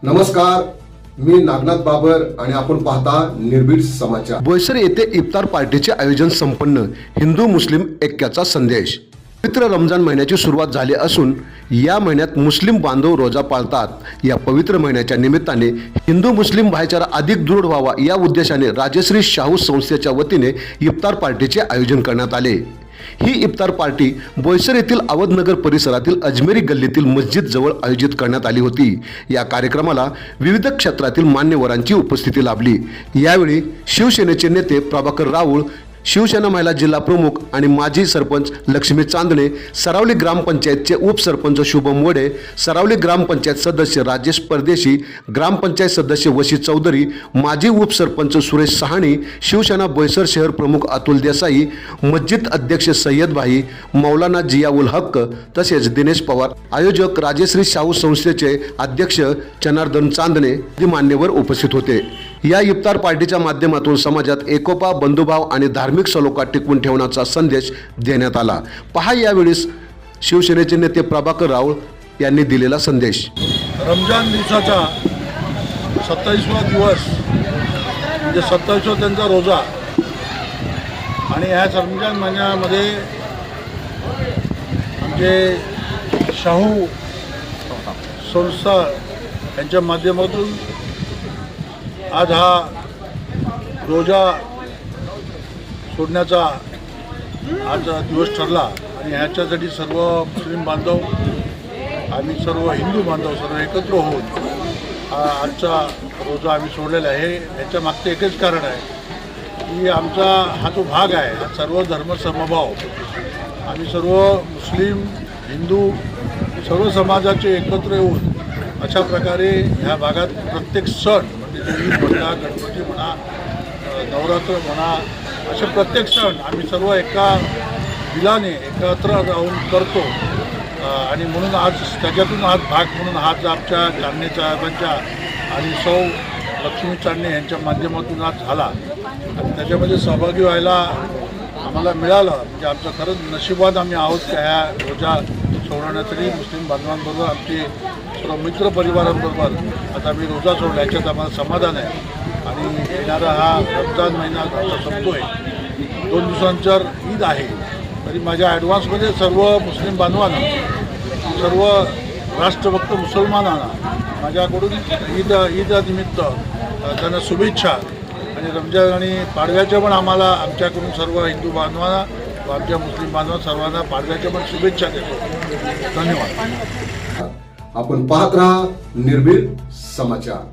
नमस्कार, मी नागनाथ बाबर आणि आपण पाहता निर्भीड समाचार। बोईसर येथे इफ्तार पार्टीचे आयोजन संपन्न, हिंदू मुस्लिम ऐक्याचा संदेश। पवित्र रमजान महिन्याची सुरुवात झाली असून या महिन्यात मुस्लिम बांधव रोजा पाळतात। या पवित्र महिन्याच्या निमित्ताने हिंदू मुस्लिम भाईचारा अधिक दृढ व्हावा या उद्देशाने राजश्री शाहू संस्थेच्या वतीने इफ्तार पार्टीचे आयोजन करण्यात आले। ही इफ्तार पार्टी बोईसर येथील अवधनगर परिसरातील अजमेरी गल्लीतील मस्जिद जवळ आयोजित करण्यात आली होती। या कार्यक्रमाला विविध क्षेत्रातील मान्यवरांची उपस्थिती लाभली। यावेळी शिवसेनेचे नेते प्रभाकर राऊळ, शिवसेना महिला जिल्हा प्रमुख आणि माजी सरपंच लक्ष्मी चांदणे, सरावली ग्रामपंचायतचे उपसरपंच शुभम वडे, सरावली ग्रामपंचायत सदस्य राजेश परदेशी, ग्रामपंचायत सदस्य वशी चौधरी, माजी उपसरपंच सुरेश सहाणी, शिवसेना बोईसर शहर प्रमुख अतुल देसाई, मस्जिद अध्यक्ष सय्यद भाई, मौलाना जियाउल हक तसेच दिनेश पवार, आयोजक राजश्री शाहू संस्थेचे अध्यक्ष जनार्दन चांदणे आदी मान्यवर उपस्थित होते। या इफ्तार पार्टीच्या माध्यमातून समाजात एकोपा, बंधुभाव आणि धार्मिक सलोखा टिकवून ठेवण्याचा संदेश देण्यात आला। पहा यावेळी शिवसेनेचे नेते प्रभाकर राऊळ यांनी दिलेला संदेश। रमजान दिवसाचा 27वा दिवस म्हणजे 27वा त्यांचा रोजा आणि ह्या रमजान महिन्यामध्ये आमचे शाहू संस्था यांच्या माध्यमातून आज हा रोजा सोडण्याचा आज दिवस ठरला आणि ह्याच्यासाठी सर्व मुस्लिम बांधव आम्ही सर्व हिंदू बांधव सर्व एकत्र होऊन आजचा रोजा आम्ही सोडलेला आहे। याच्या मागचं एकच कारण आहे की आमचा हा जो भाग आहे हा सर्व धर्म समभाव, आम्ही सर्व मुस्लिम हिंदू सर्व समाजाचे एकत्र येऊन अशा प्रकारे ह्या भागात प्रत्येक सण म्हणजे ईद म्हणा, गणपती म्हणा, नवरात्र म्हणा, असे प्रत्येक सण आम्ही सर्व एका दिलाने एकत्र राहून करतो आणि म्हणून आज त्याच्यातून हा भाग म्हणून आज आमच्या चांदणे साहेबांच्या आणि सौ लक्ष्मी चांदणे यांच्या माध्यमातून आज झाला आणि त्याच्यामध्ये सहभागी व्हायला आम्हाला मिळालं। म्हणजे आमचं खरंच नशिबात आम्ही आहोत की ह्या रोजा सोडवण्यासाठी मुस्लिम बांधवांबरोबर आमचे सर्व मित्र परिवारांबरोबर आता आम्ही रोजा सोडला, याच्यात आम्हाला समाधान आहे। आणि येणारा हा रमजान महिना आता संपतो आहे, 2 दिवसांनंतर ईद आहे। तरी माझ्या ॲडव्हान्समध्ये सर्व मुस्लिम बांधवांना, सर्व राष्ट्रभक्त मुसलमानांना माझ्याकडून ईदनिमित्त त्यांना शुभेच्छा आणि रमजान आणि पाडव्याच्या पण आम्हाला आमच्याकडून सर्व हिंदू बांधवांना व आमच्या मुस्लिम बांधवांना सर्वांना पाडव्याच्या पण शुभेच्छा देतो। धन्यवाद। आपण पाहत राहा निर्भीड समाचार।